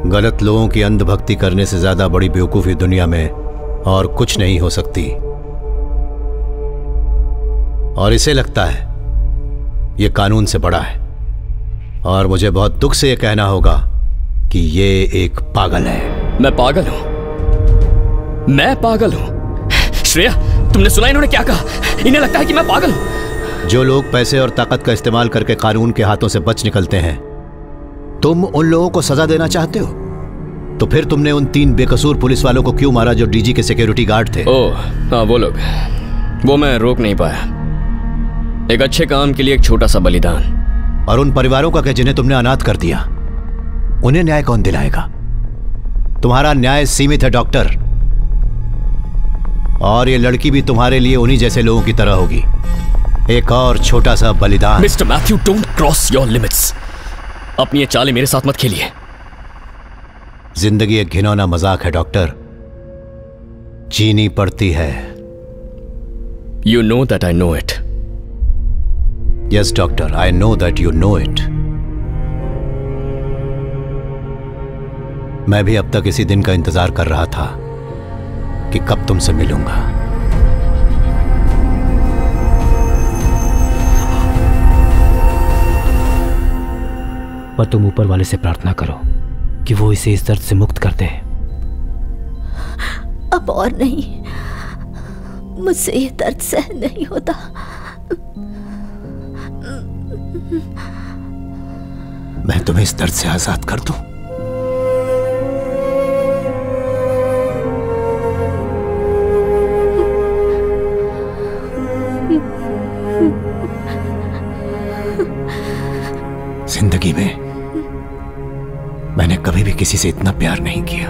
गलत लोगों की अंधभक्ति करने से ज्यादा बड़ी बेवकूफी दुनिया में और कुछ नहीं हो सकती। और इसे लगता है ये कानून से बड़ा है, और मुझे बहुत दुख से ये कहना होगा कि ये एक पागल है। मैं पागल हूं? मैं पागल हूं? श्रेया, तुमने सुना इन्होंने क्या कहा? इन्हें लगता है कि मैं पागल हूं। जो लोग पैसे और ताकत का इस्तेमाल करके कानून के हाथों से बच निकलते हैं, तुम उन लोगों को सजा देना चाहते हो? तो फिर तुमने उन 3 बेकसूर पुलिस वालों को क्यों मारा जो डीजी के सिक्योरिटी गार्ड थे? ओह हाँ, वो लोग, वो मैं रोक नहीं पाया। एक अच्छे काम के लिए एक छोटा सा बलिदान। और उन परिवारों का क्या जिन्हें तुमने अनाथ कर दिया? उन्हें न्याय कौन दिलाएगा? तुम्हारा न्याय सीमित है डॉक्टर, और ये लड़की भी तुम्हारे लिए उन्हीं जैसे लोगों की तरह होगी। एक और छोटा सा बलिदान। Mister Matthew, don't cross your limits. अपनी ये चालें मेरे साथ मत खेलिए। जिंदगी एक घिनौना मजाक है डॉक्टर, जीनी पड़ती है। You know that I know it. Yes, doctor, I know that you know it. मैं भी अब तक इसी दिन का इंतजार कर रहा था कि कब तुमसे मिलूंगा। पर तुम ऊपर वाले से प्रार्थना करो कि वो इसे इस दर्द से मुक्त कर दे। अब और नहीं, मुझसे ये दर्द सहन नहीं होता। मैं तुम्हें इस दर्द से आजाद कर दूं? जिंदगी में मैंने कभी भी किसी से इतना प्यार नहीं किया।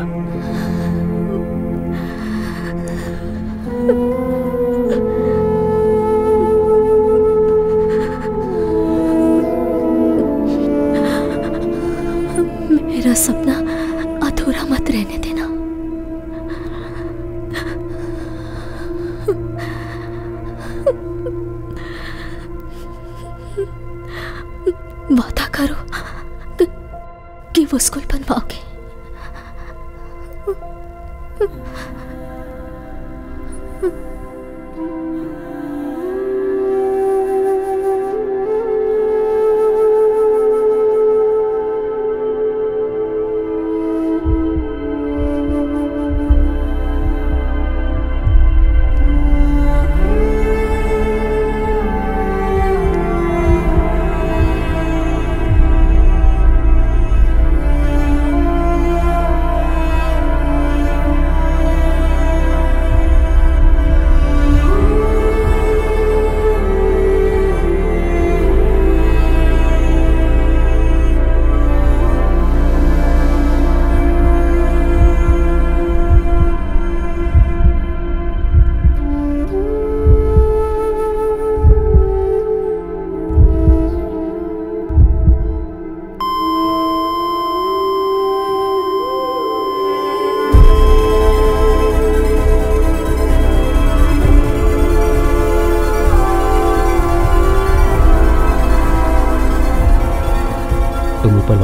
मेरा सपना अधूरा मत रहने देना। वादा करो कि वो स्कूल बनवाओगे।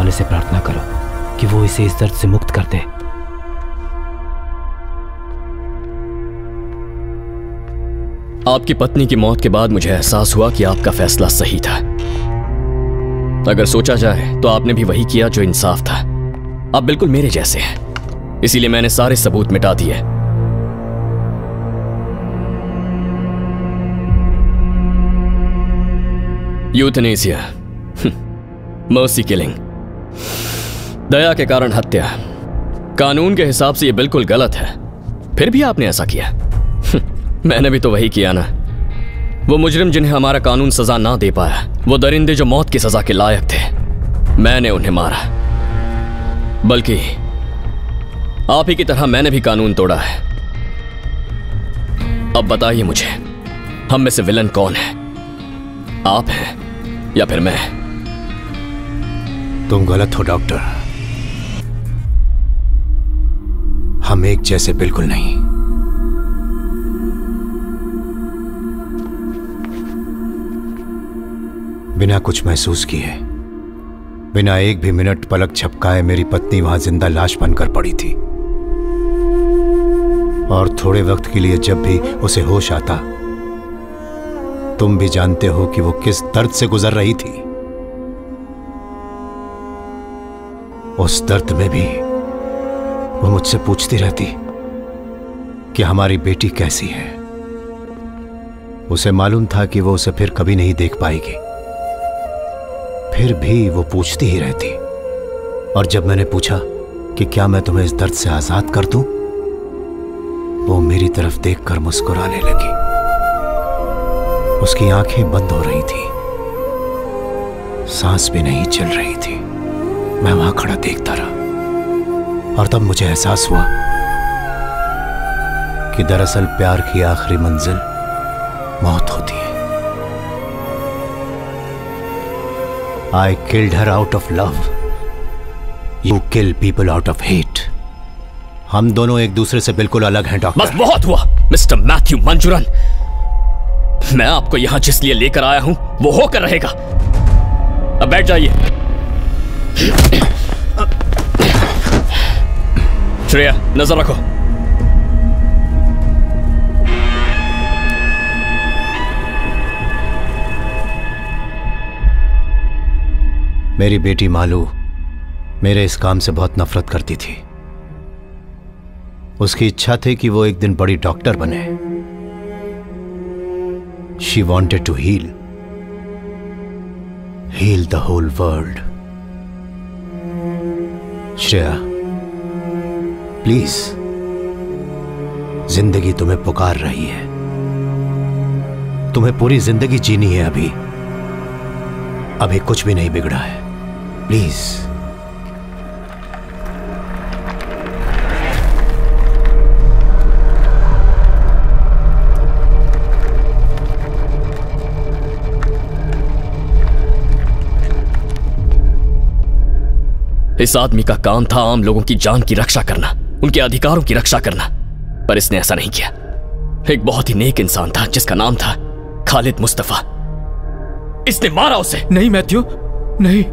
से प्रार्थना करो कि वो इसे इस दर्द से मुक्त कर दे। आपकी पत्नी की मौत के बाद मुझे एहसास हुआ कि आपका फैसला सही था। अगर सोचा जाए तो आपने भी वही किया जो इंसाफ था। आप बिल्कुल मेरे जैसे हैं, इसीलिए मैंने सारे सबूत मिटा दिए। यूथनेसिया, मर्सी किलिंग, दया के कारण हत्या, कानून के हिसाब से यह बिल्कुल गलत है, फिर भी आपने ऐसा किया। मैंने भी तो वही किया ना। वो मुजरिम जिन्हें हमारा कानून सजा ना दे पाया, वो दरिंदे जो मौत की सजा के लायक थे, मैंने उन्हें मारा। बल्कि आप ही की तरह मैंने भी कानून तोड़ा है। अब बताइए मुझे, हम में से विलन कौन है? आप हैं या फिर मैं? तुम गलत हो डॉक्टर, हम एक जैसे बिल्कुल नहीं। बिना कुछ महसूस किए, बिना एक भी मिनट पलक झपकाए मेरी पत्नी वहां जिंदा लाश बनकर पड़ी थी। और थोड़े वक्त के लिए जब भी उसे होश आता, तुम भी जानते हो कि वो किस दर्द से गुजर रही थी। उस दर्द में भी वो मुझसे पूछती रहती कि हमारी बेटी कैसी है। उसे मालूम था कि वो उसे फिर कभी नहीं देख पाएगी, फिर भी वो पूछती ही रहती। और जब मैंने पूछा कि क्या मैं तुम्हें इस दर्द से आजाद कर दूं, वो मेरी तरफ देखकर मुस्कुराने लगी। उसकी आंखें बंद हो रही थी, सांस भी नहीं चल रही थी। मैं वहां खड़ा देखता रहा और तब मुझे एहसास हुआ कि दरअसल प्यार की आखिरी मंजिल मौत होती है। I killed her out of love. You kill people out of hate. हम दोनों एक दूसरे से बिल्कुल अलग हैं डॉक्टर। बस बहुत हुआ मिस्टर मैथ्यू मंजूरन। मैं आपको यहां जिस लिए लेकर आया हूं वो होकर रहेगा। अब बैठ जाइए। श्रेया, नजर रखो। मेरी बेटी मालू मेरे इस काम से बहुत नफरत करती थी। उसकी इच्छा थी कि वो एक दिन बड़ी डॉक्टर बने। She wanted to heal the whole world. Shreya, please, जिंदगी तुम्हें पुकार रही है। तुम्हें पूरी जिंदगी जीनी है। अभी कुछ भी नहीं बिगड़ा है। प्लीज। इस आदमी का काम था आम लोगों की जान की रक्षा करना, उनके अधिकारों की रक्षा करना, पर इसने ऐसा नहीं किया। एक बहुत ही नेक इंसान था जिसका नाम था खालिद मुस्तफा। इसने मारा उसे। नहीं मैथ्यू, नहीं।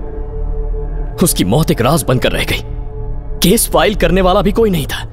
उसकी मौत एक राज बनकर रह गई। केस फाइल करने वाला भी कोई नहीं था।